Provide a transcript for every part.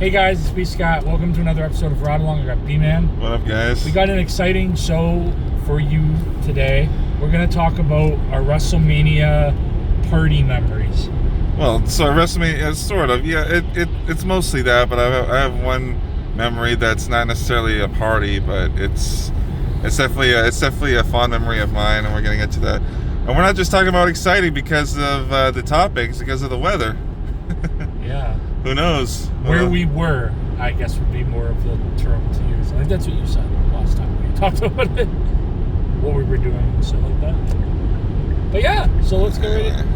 Hey guys, it's B Scott. Welcome to another episode of Ride Along. I got B-Man. What up, guys? We got an exciting show for you today. We're going to talk about our WrestleMania party memories. Well, so WrestleMania, sort of. Yeah, it's mostly that, but I have one memory that's not necessarily a party, but it's definitely a fond memory of mine, and we're going to get to that. And we're not just talking about exciting because of the topics, because of the weather. Yeah. Who knows? Where we were, I guess, would be more of the term to use. I think that's what you said last time we talked about it. What we were doing and shit like that. But yeah, so let's get right in.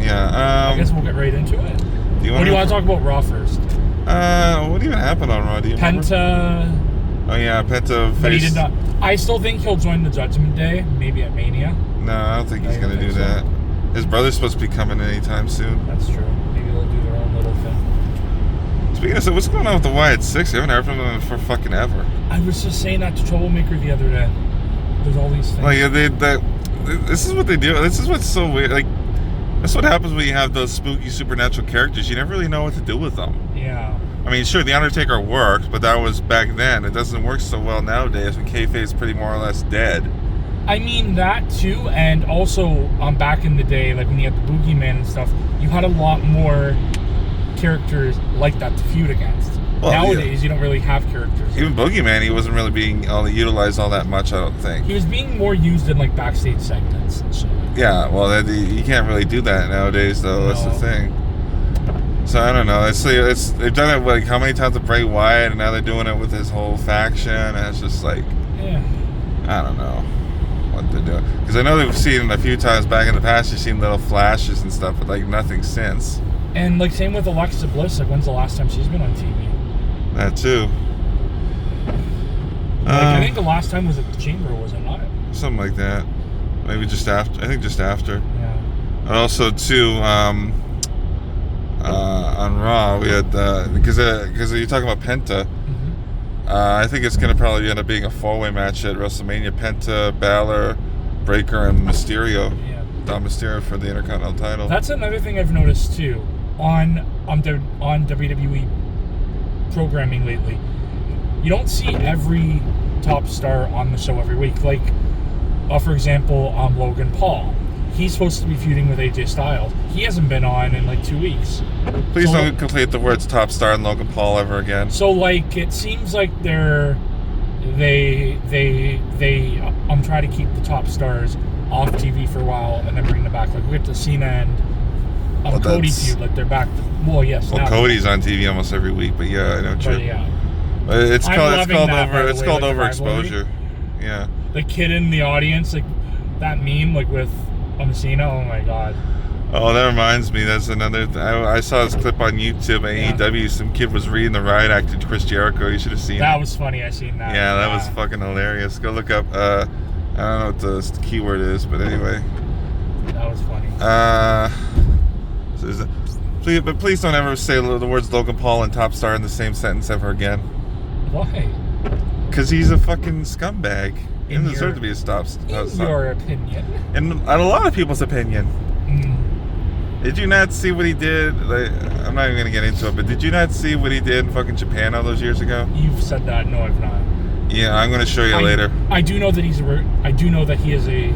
Yeah. I guess we'll get right into it. What do you want to talk about Raw first? What even happened on Raw? Do you remember? Penta. Oh yeah, Penta. But he did not. I still think he'll join the Judgment Day, maybe at Mania. No, I don't think he's going to do that. His brother's supposed to be coming anytime soon. That's true. Maybe they'll do their own little thing. Speaking of, so what's going on with the Wyatt Six? I haven't heard from them for fucking ever. I was just saying that to Troublemaker the other day. There's all these things. Like, this is what they do. This is what's so weird. Like, that's what happens when you have those spooky supernatural characters. You never really know what to do with them. Yeah. I mean, sure, The Undertaker worked, but that was back then. It doesn't work so well nowadays when kayfabe's pretty more or less dead. I mean, that too, and also back in the day, like when you had the Boogeyman and stuff, you had a lot more characters like that to feud against. Well, nowadays, you don't really have characters. Even Boogeyman, he wasn't really being utilized all that much, I don't think. He was being more used in like backstage segments and shit. Yeah, well, you can't really do that nowadays, though. No. That's the thing. So I don't know. They've done it like how many times with Bray Wyatt, and now they're doing it with his whole faction, and it's just like, yeah, I don't know what they're doing. Because I know they've seen a few times back in the past. You've seen little flashes and stuff, but like nothing since. And like same with Alexa Bliss. Like when's the last time she's been on TV? That too. I think the last time was at the Chamber, was it not? Something like that. Maybe just after. I think just after. Yeah. And also too, on Raw we had because you're talking about Penta. Mm-hmm. I think it's gonna probably end up being a 4-way match at WrestleMania. Penta, Balor, Breaker, and Mysterio. Yeah. Dom Mysterio for the Intercontinental title. That's another thing I've noticed too on WWE programming lately. You don't see every top star on the show every week. Like, for example, Logan Paul. He's supposed to be feuding with AJ Styles. He hasn't been on in like 2 weeks. Please don't complete the words top star and Logan Paul ever again. So like, it seems like they try to keep the top stars off TV for a while and then bring them back. Like we get to Cena and Cody feud, like they're back. Well, yes. Well, Cody's on TV almost every week, but yeah, I know. True. Yeah. It's called overexposure. Yeah. The kid in the audience, like that meme, like with Cena. Oh my god. Oh, that reminds me. That's another. I saw this clip on YouTube at AEW. Some kid was reading the riot act to Chris Jericho. You should have seen that. It. Was funny. I seen that. Yeah, that was fucking hilarious. Go look up. I don't know what the keyword is, but anyway. That was funny. Please don't ever say the words Logan Paul and top star in the same sentence ever again. Why? Because he's a fucking scumbag. He doesn't deserve to be a stop. In your opinion. In a lot of people's opinion. Did you not see what he did? Like, I'm not even going to get into it, but did you not see what he did in fucking Japan all those years ago? You've said that. No, I've not. Yeah, I'm going to show you later. I do know that I do know that he is a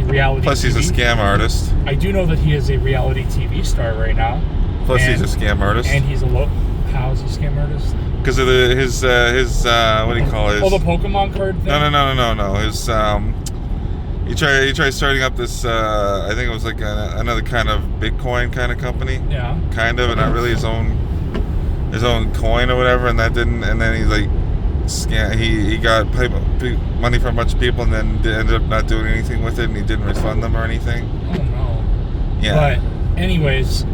reality. Plus, he's a scam artist. I do know that he is a reality TV star right now. Plus, he's a scam artist. And he's how is he a scam artist? Because of his what do you call it? Oh, the Pokemon card thing? No. His he tried starting up this I think it was like another kind of Bitcoin kind of company. Yeah. Kind of, and not really his own coin or whatever, and that didn't. And then he like he got money from a bunch of people, and then ended up not doing anything with it, and he didn't refund them or anything. Oh no. Yeah. But anyways,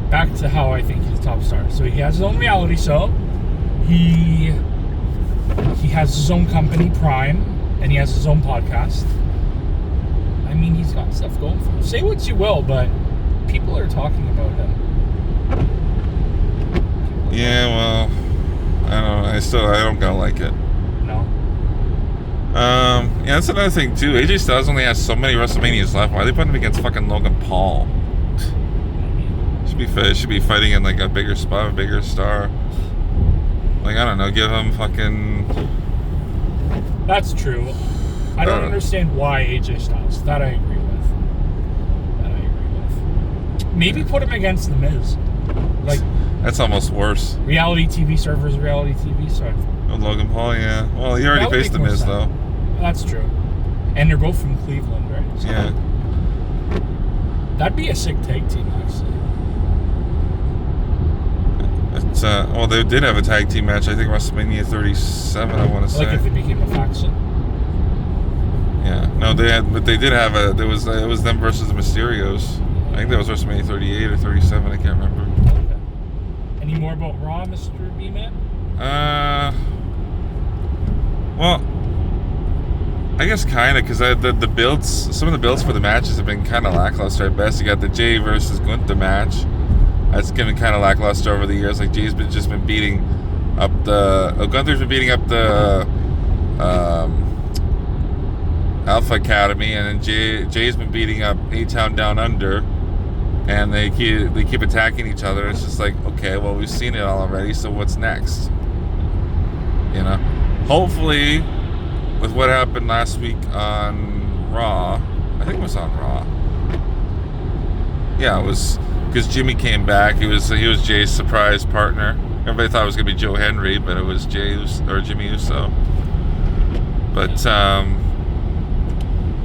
back to how I think he's a top star. So he has his own reality show. He has his own company, Prime, and he has his own podcast. I mean, he's got stuff going for him. Say what you will, but people are talking about him. Yeah, well, I don't know. I don't gonna like it. No. Yeah, that's another thing too. AJ Styles only has so many WrestleManias left. Why are they putting him against fucking Logan Paul? Should be fighting in like a bigger spot, a bigger star. Like, I don't know, give him fucking... That's true. I don't understand why AJ Styles. That I agree with. Maybe put him against The Miz. Like, that's almost worse. Reality TV servers, reality TV star. Oh, Logan Paul, yeah. Well, he already faced The Miz, though. That's true. And they're both from Cleveland, right? So yeah. That'd be a sick tag team, actually. It's, well, they did have a tag team match. I think WrestleMania 37. I want to say. Like if they became a faction. Yeah. No, they had, but they did have a. There was it was them versus the Mysterios. I think that was WrestleMania 38 or 37. I can't remember. Okay. Any more about Raw, Mr. B-Man? Well, I guess kind of, because the builds, some of the builds for the matches have been kind of lackluster at best. You got the Jay versus Gunther match. That's been kind of lackluster over the years. Like, Jay's just been beating up Gunther's been beating up the Alpha Academy, and then Jay's been beating up A-Town Down Under, and they keep attacking each other. It's just like, okay, well, we've seen it all already, so what's next? You know, hopefully, with what happened last week on Raw, I think it was on Raw. Yeah, it was, because Jimmy came back. He was Jay's surprise partner. Everybody thought it was gonna be Joe Henry, but it was Jimmy Uso. But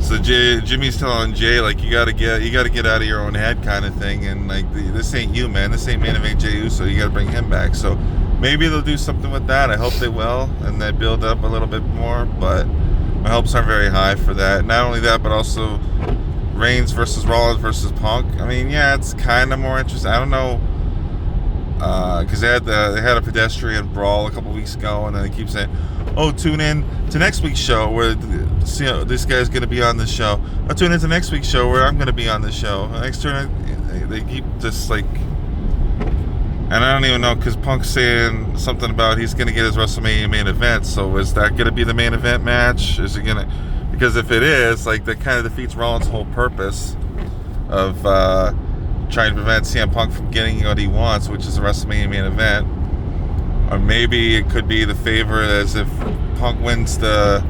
so Jimmy's telling Jay, like, you gotta get out of your own head, kind of thing, and like, this ain't you, man. This ain't main event Jey Uso. You gotta bring him back. So maybe they'll do something with that. I hope they will, and they build up a little bit more. But my hopes aren't very high for that. Not only that, but also Reigns versus Rollins versus Punk. I mean, yeah, it's kind of more interesting. I don't know, because they had a pedestrian brawl a couple weeks ago, and then they keep saying, "Oh, tune in to next week's show where this guy's going to be on the show. Oh, tune in to next week's show where I'm going to be on the show." Next turn, they keep just like, and I don't even know, because Punk's saying something about he's going to get his WrestleMania main event. So is that going to be the main event match? Is it going to? Because if it is, like, that kind of defeats Rollins' whole purpose of trying to prevent CM Punk from getting what he wants, which is a WrestleMania main event. Or maybe it could be the favor as if Punk wins the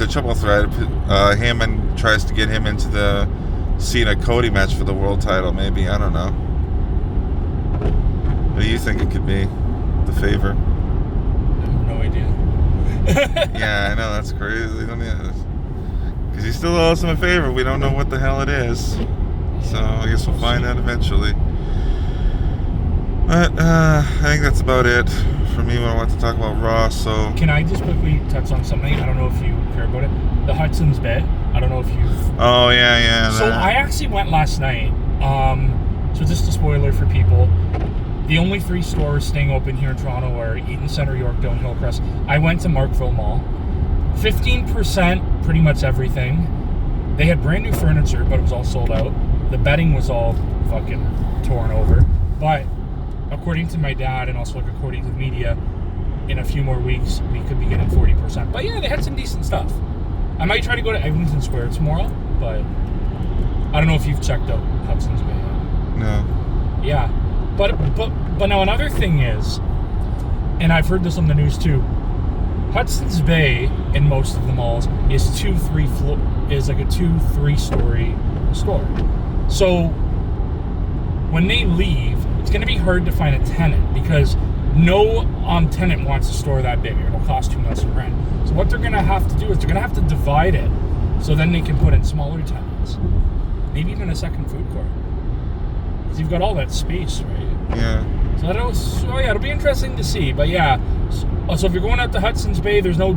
triple threat. Heyman tries to get him into the Cena Cody match for the world title. Maybe, I don't know. What do you think it could be? The favor? I have no idea. Yeah, I know, that's crazy. Because he still owes him a favor. We don't know what the hell it is. So I guess we'll find out eventually. But I think that's about it for me when I want to talk about Raw. So can I just quickly touch on something? I don't know if you care about it. The Hudson's Bay. I don't know if you've... Oh, yeah. So I actually went last night. So just a spoiler for people. The only 3 stores staying open here in Toronto are Eaton Centre, Yorkdale, and Hillcrest. I went to Markville Mall. 15%, pretty much everything. They had brand new furniture, but it was all sold out. The bedding was all fucking torn over. But according to my dad, and also like according to the media, in a few more weeks, we could be getting 40%. But yeah, they had some decent stuff. I might try to go to Eglinton Square tomorrow, but I don't know if you've checked out Hudson's Bay yet. No. Yeah. But now another thing is, and I've heard this on the news too, Hudson's Bay in most of the malls is like a 2-3 story store. So when they leave, it's going to be hard to find a tenant because no tenant wants a store that big, or it'll cost too much to rent. So what they're going to have to do is they're going to have to divide it so then they can put in smaller tenants, maybe even a second food court. Because you've got all that space, right? Yeah. So it'll be interesting to see. But yeah, so if you're going out to Hudson's Bay, there's no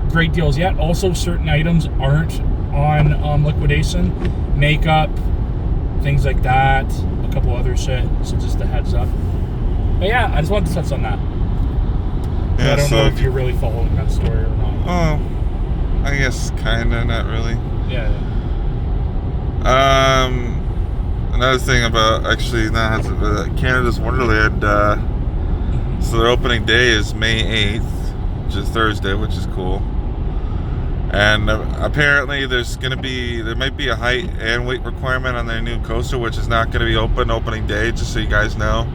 great deals yet. Also, certain items aren't on liquidation. Makeup, things like that, a couple other shit. So just a heads up. But yeah, I just wanted to touch on that. Yeah, I don't know if you're really following that story or not. Oh, I guess kinda, not really. Yeah. Another thing about Canada's Wonderland. So their opening day is May 8th, which is Thursday, which is cool. And apparently there might be a height and weight requirement on their new coaster, which is not going to be opening day, just so you guys know.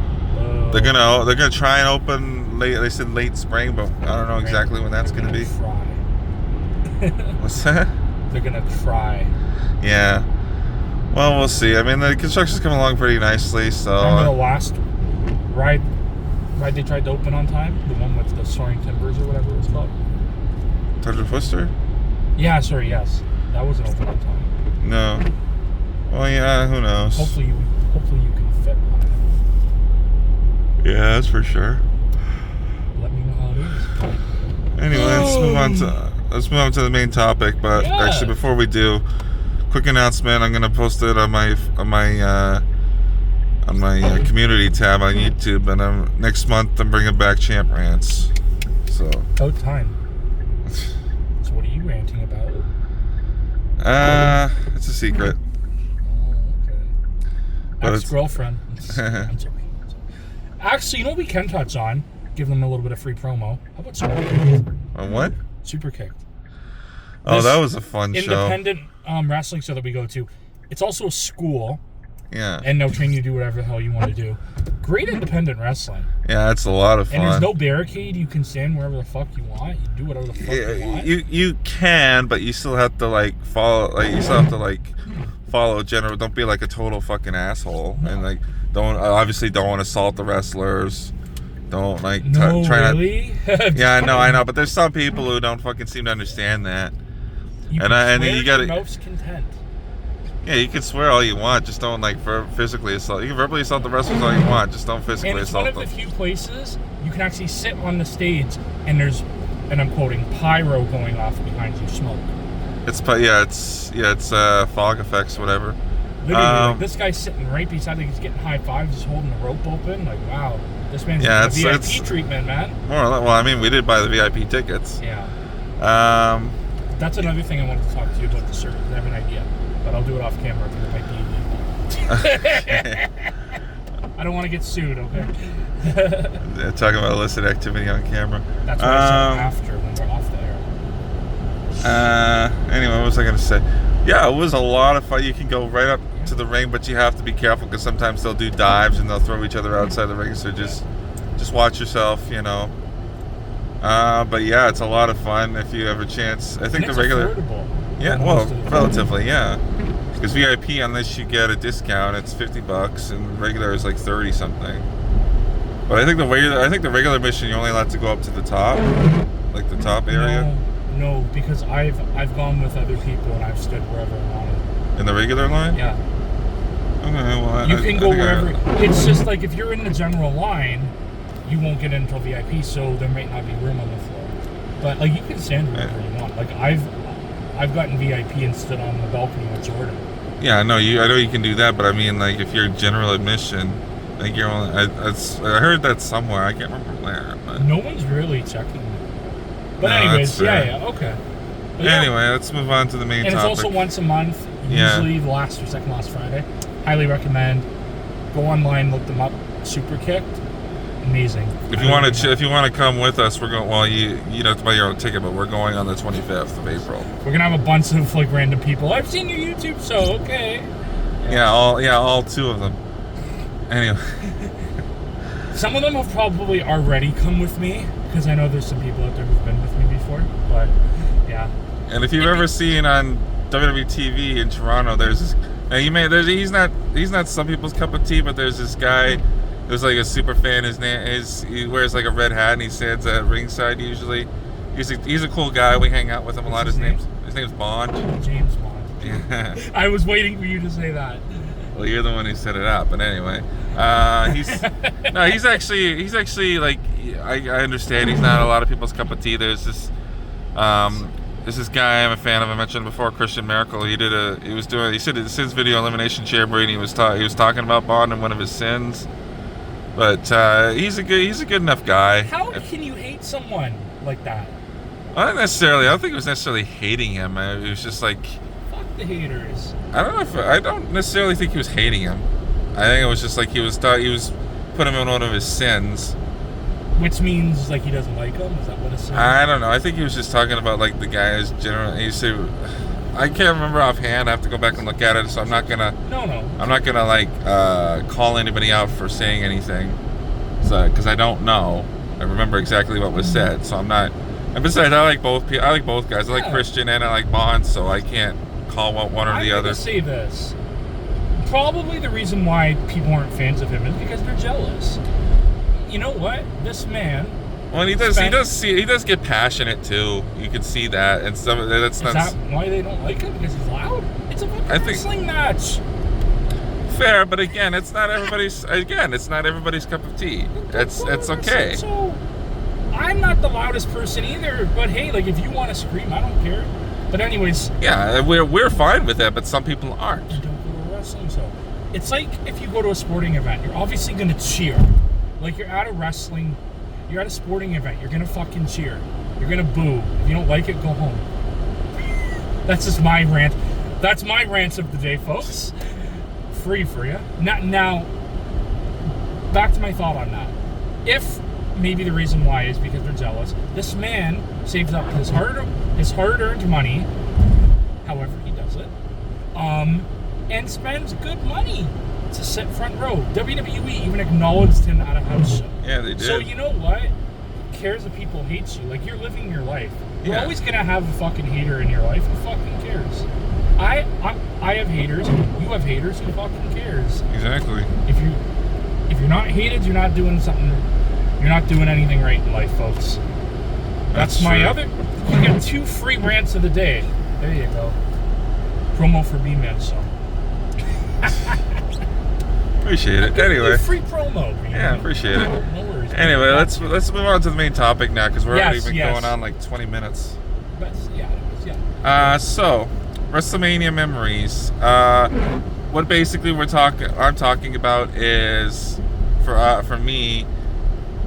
They're gonna try and open late. They said late spring, but I don't know exactly when that's gonna be. Try. What's that? They're gonna try. Yeah. Well, we'll see. I mean, the construction's coming along pretty nicely. So. Remember the last ride they tried to open on time? The one with the soaring timbers or whatever it was called. Touch of Twister? Yeah, sorry, yes. That wasn't open on time. No. Well, yeah. Who knows? Hopefully you can fit on it. Yeah, that's for sure. Let me know how it is. Anyway, let's move on to the main topic. But Yeah. actually, before we do, quick announcement. I'm gonna post it on my community tab on YouTube, and next month I'm bringing back Champ Rants. So. About time. So what are you ranting about? It's a secret. Oh, okay. But it's- Ex-girlfriend. I'm sorry. Actually, you know what we can touch on? Give them a little bit of free promo. How about Superkicked? On what? Superkicked. Oh, This that was a fun show. independent wrestling show that we go to. It's also a school, Yeah. and they'll train you to do whatever the hell you want to do. Great independent wrestling. Yeah, it's a lot of fun. And there's no barricade. You can stand wherever the fuck you want. You do whatever the fuck you want. You can, but you still have to follow general. Don't be like a total fucking asshole, and like don't don't assault the wrestlers. Don't like No, try not. really? Yeah, I know, but there's some people who don't fucking seem to understand that. You And can I- and swear you to gotta- your mouth's content. Yeah, you can swear all you want, just don't like physically assault. You can verbally assault the wrestlers all you want, just don't And physically it's one assault of the them. few places you can actually sit on the stage and there's, and I'm quoting, pyro going off behind you, smoke. It's fog effects, whatever. Literally, like, this guy's sitting right beside, like he's getting high fives, just holding the rope open. Like, wow, this man's Yeah, getting a it's- VIP treatment, man. More or less, well, I mean, we did buy the VIP tickets. Yeah, Um, that's another thing I wanted to talk to you about the service. I have an idea, but I'll do it off camera because it might be I don't want to get sued, okay? talking about illicit activity on camera. That's what I said after when we're off the air. Anyway, what was I gonna say? Yeah, it was a lot of fun. You can go right up to the ring, but you have to be careful because sometimes they'll do dives and they'll throw each other outside the ring. So just watch yourself, you know. But yeah, it's a lot of fun if you have a chance. I think And the it's regular, affordable. yeah, for well, most of the relatively, yeah. Because VIP, unless you get a discount, it's $50, and regular is like 30 something. But I think the regular admission, you're only allowed to go up to the top, like the top area. No, because I've gone with other people and I've stood wherever I wanted. In the regular line. Yeah. Okay, well, You I can go think wherever. It's just like if you're in the general line, you won't get in until VIP, so there might not be room on the floor. But like you can stand wherever you want. Like I've gotten VIP and stood on the balcony with Jordan. Yeah, I know you can do that, but I mean, like, if you're general admission, like you're only. I heard that somewhere. I can't remember where. But No one's really checking. But No, anyways, that's fair. yeah, okay. But yeah. anyway, let's move on to the main And it's topic. also once a month, Yeah. usually the last or second last Friday. Highly recommend. Go online, look them up. Superkicked, amazing. If you want to come with us, we're going. Well, you have to buy your own ticket, but we're going on the 25th of April. We're gonna have a bunch of like random people. I've seen your YouTube show. Okay. Yeah, all two of them. Anyway, Some of them have probably already come with me because I know there's some people out there who've been with me before. But yeah, and if you've ever seen on WWE TV in Toronto, there's this. Now he's not some people's cup of tea, but there's this guy. There's like a super fan. He wears like a red hat and he stands at ringside usually. He's a cool guy. We hang out with him a lot. What's his His name's Bond. James Bond. Yeah. I was waiting for you to say that. Well, you're the one who set it up. But anyway, he's actually like I understand he's not a lot of people's cup of tea. There's this guy I'm a fan of. I mentioned before, Christian Miracle. He said it's his video Elimination Chamber, and he was talking about Bond and one of his sins. But he's a good enough guy. How can you hate someone like that? I don't think it was necessarily hating him. It was just like, Fuck the haters. I don't necessarily think he was hating him. I think it was just like he was putting him in one of his sins. Which means like he doesn't like him. Is that what it's saying? I don't know. I think he was just talking about like the guy's general. I can't remember offhand. I have to go back and look at it. So I'm not gonna like call anybody out for saying anything. So because I don't know. I remember exactly what was said. So I'm not. And besides, I like both guys. I like Yeah. Christian and I like Bonds, so I can't call one or I'm the gonna other. say this. Probably the reason why people aren't fans of him is because they're jealous. You know what? This man. Well, and he does get passionate too. You can see that, and some that's Is not that why they don't like him? Because he's loud? It's a fucking I think- wrestling match. fair. But again, it's not everybody's cup of tea. It's okay. So, I'm not the loudest person either, but hey, like if you want to scream, I don't care. But anyways, Yeah, we're fine with it, but some people aren't. you don't go to wrestling, so it's like if you go to a sporting event, you're obviously gonna cheer. Like you're at a sporting event, you're gonna fucking cheer. You're gonna boo. If you don't like it, go home. That's just my rant. That's my rants of the day, folks. Free for you. Now, back to my thought on that. If maybe the reason why is because they're jealous, this man saves up his hard-earned money, however he does it, and spends good money to sit front row. WWE even acknowledged him at a house show. Yeah, they did. So you know what? Who cares if people hate you? Like, you're living your life. You're Yeah. always gonna have a fucking hater in your life. Who fucking cares? I have haters. You have haters. Who fucking cares? Exactly. If you're not hated, you're not doing something. You're not doing anything right in life, folks. That's my true. other. You get 2 free rants of the day. There you go. Promo for B-Man, so. Appreciate it. Anyway. Free promo. B-Man. Yeah, appreciate it. No worries. Anyway, let's move on to the main topic now because we're already Yes, been yes. going on like 20 minutes. Yeah. So WrestleMania memories. What basically I'm talking about is for me.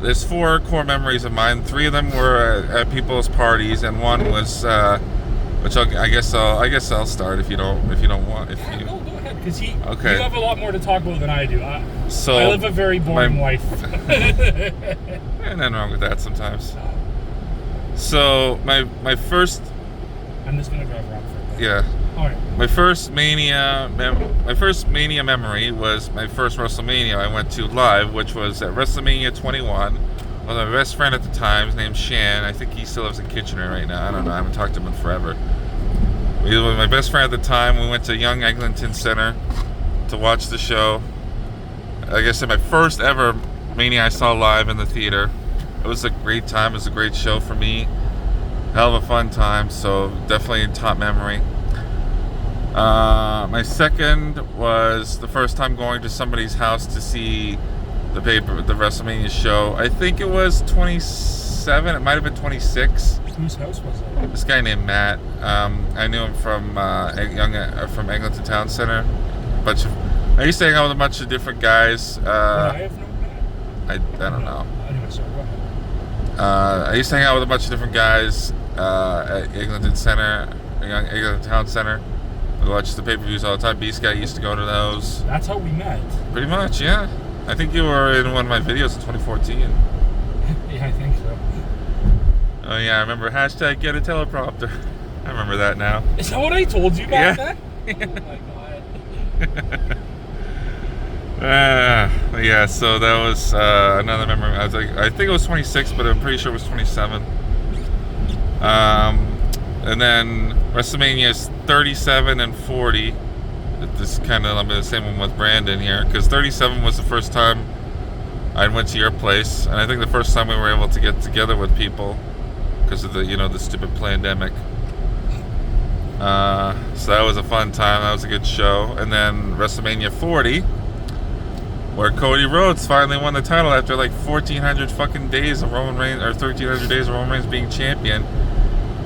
There's 4 core memories of mine. 3 of them were at people's parties, and one was, which I guess I'll start if you don't want. Yeah, no, go ahead, because Okay. you have a lot more to talk about than I do. So I live a very boring life. And nothing wrong with that sometimes. So my first, I'm just gonna drive around for a bit. yeah, All right. my first Mania memory was my first WrestleMania I went to live, which was at WrestleMania 21. With my best friend at the time, his name's Shan. I think he still lives in Kitchener right now. I don't know. I haven't talked to him in forever. We were with my best friend at the time. We went to Young Eglinton Center to watch the show. Like I said, my first ever Mania I saw live in the theater. It was a great time. It was a great show for me. Hell of a fun time. So definitely a top memory. My second was the first time going to somebody's house to see the WrestleMania show. I think it was 27. It might have been 26. Whose house was it? This guy named Matt. I knew him from from Eglinton Town Center. I used to hang out with a bunch of different guys. Would I have known that? I don't know. Anyway, sorry, go ahead. I used to hang out with a bunch of different guys at Eglinton Center, Young Eglinton Town Center. We watched the pay-per-views all the time. Beast Guy used to go to those. That's how we met. Pretty much, yeah. I think you were in one of my videos in 2014. Yeah, I think so. Oh yeah, I remember hashtag get a teleprompter. I remember that now. Is that what I told you back Yeah. then? Oh my god. Yeah, so that was another memory. I think it was 26, but I'm pretty sure it was 27. And then WrestleMania's 37 and 40. This kind of, I'm the same one with Brandon here, because 37 was the first time I went to your place, and I think the first time we were able to get together with people because of the stupid pandemic. So that was a fun time. That was a good show. And then WrestleMania 40, where Cody Rhodes finally won the title after like 1,400 fucking days of Roman Reigns, or 1,300 days of Roman Reigns being champion.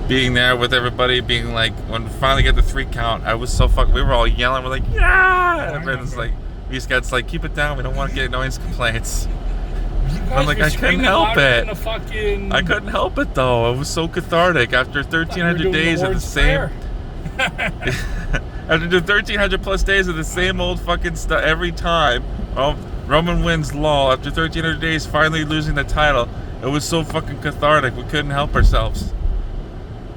Being there with everybody, being like, when we finally get the 3 count, I was so we were all yelling, we're like, yeah! And Brandon's like, these guys like, keep it down, we don't want to get noise complaints. You guys I'm like, were I couldn't screaming help louder it. than a fucking... I couldn't help it though, it was so cathartic after 1,300 days of the same... After the 1,300 plus days of the same old fucking stuff every time, Roman wins law after 1,300 days, finally losing the title. It was so fucking cathartic, we couldn't help ourselves.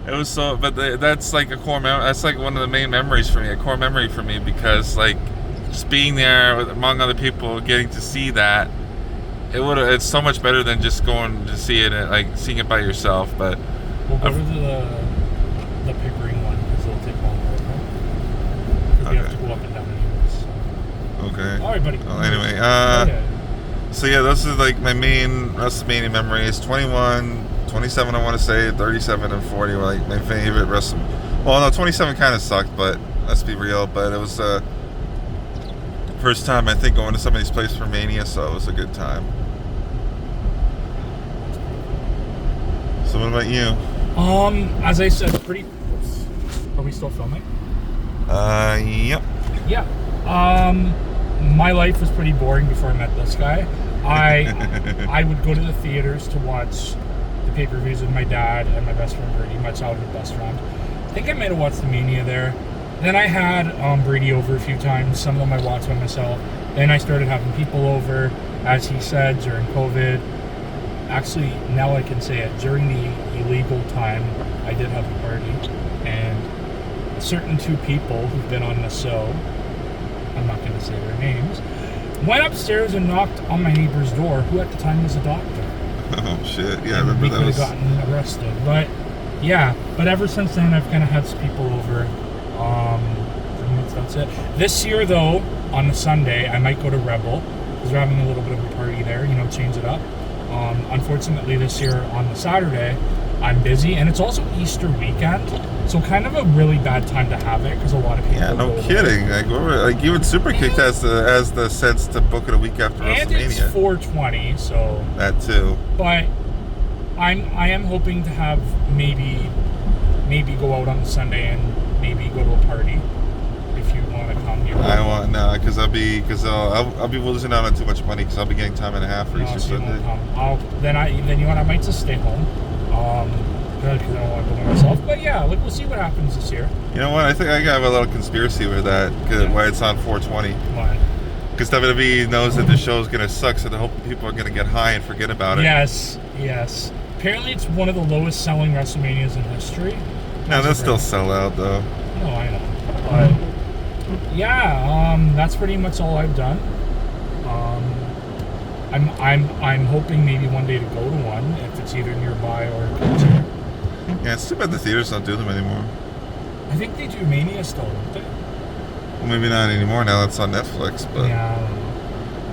It was so, but that's like a core memory. That's like one of the main memories for me, a core memory for me, because like just being there among other people, getting to see that, It's so much better than just going to see it, like seeing it by yourself. But We'll go to the Pickering one because it'll take longer. Because we have to go up and down anyways. So. Okay. All right, buddy. Well, anyway, Yeah. so yeah, those are like my main WrestleMania memories. 21, 27, I want to say, 37 and 40 were like my favorite Well, no, 27 kind of sucked, but let's be real. But it was first time I think going to somebody's place for Mania, so it was a good time. So what about you? As I said, pretty. Are we still filming? Yep. Yeah. My life was pretty boring before I met this guy. I would go to the theaters to watch the pay-per-views with my dad and my best friend Brady, my childhood best friend. I think I might have watched the Mania there. Then I had Brady over a few times. Some of them I watched by myself. Then I started having people over, as he said, during COVID. Actually, now I can say it. During the illegal time, I did have a party. And certain two people who've been on the show, I'm not going to say their names, went upstairs and knocked on my neighbor's door, who at the time was a doctor. Oh shit! Yeah, I And remember we that could was. have gotten arrested. But yeah, but ever since then, I've kind of had some people over. Pretty much that's it. This year, though, on the Sunday, I might go to Rebel because we're having a little bit of a party there. You know, change it up. Unfortunately, this year on the Saturday, I'm busy, and it's also Easter weekend, so kind of a really bad time to have it because a lot of people. Yeah, no go kidding. there. Like even Superkick has the sense to book it a week after And it's WrestleMania. 420, so. That too. But I am hoping to have maybe go out on Sunday and maybe go to a party if you want to come here. I want because I'll be losing out on too much money because I'll be getting time and a half for No, Easter so you won't Sunday. come. Then you know what, I might just stay home. Because I don't want to go by myself. But yeah, look, we'll see what happens this year. You know what? I think I have a little conspiracy with that. Why it's on 420. Why? Because WWE knows that the show's gonna suck, so they hope people are gonna get high and forget about it. Yes. Apparently, it's one of the lowest selling WrestleManias in history. No, they'll still sell out though. No, I know. But yeah, that's pretty much all I've done. I'm hoping maybe one day to go to one if it's either nearby or closer. Yeah, it's too bad the theaters don't do them anymore. I think they do Mania still, don't they? Well, maybe not anymore now. It's on Netflix. But Yeah.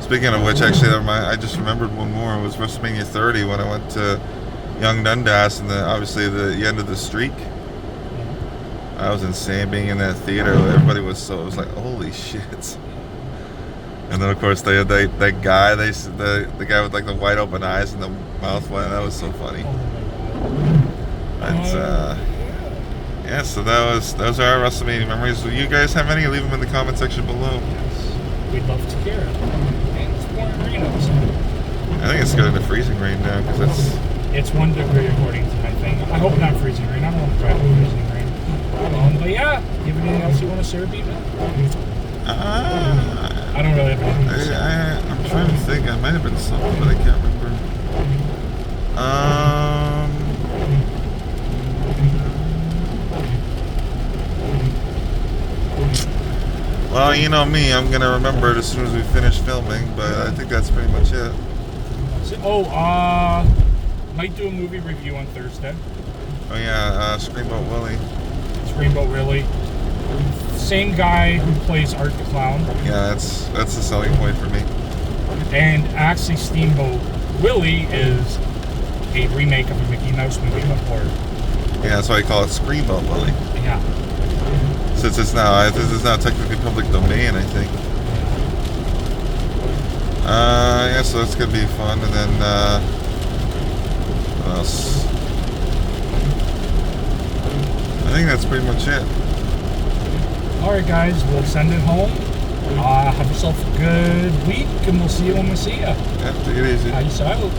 speaking of which, actually, I just remembered one more. It was WrestleMania 30 when I went to Young Dundas, and obviously the end of the streak. I was insane being in that theater. Everybody it was like, holy shit. And then of course they had that guy, the guy with like the wide open eyes and the mouth wide. That was so funny. Oh my god. But yeah, so those are our WrestleMania memories. Do you guys have any? Leave them in the comment section below. Yes. We'd love to hear it. And it's pouring rain outside. I think it's getting to freezing rain now because It's 1 degree according to my thing. I hope not freezing rain. I don't want to drive in freezing rain. But yeah, you have anything else you want to share, Beaver? I don't really have anything to say. I'm trying to think. I might have been something, but I can't remember. Well, you know me. I'm gonna remember it as soon as we finish filming. But I think that's pretty much it. Might do a movie review on Thursday. Oh yeah, Screamboat Willie. It's Rainbow Willie. Same guy who plays Art the Clown. Yeah, that's the selling point for me. And actually, Steamboat Willie is a remake of a Mickey Mouse movie before. Yeah, that's why I call it Screamboat Willie. Yeah. Since this is now technically public domain, I think. Yeah, so that's gonna be fun. And then what else? I think that's pretty much it. Alright guys, we'll send it home. Have yourself a good week, and we'll see you when we see you. Yeah, take it easy. Peace out.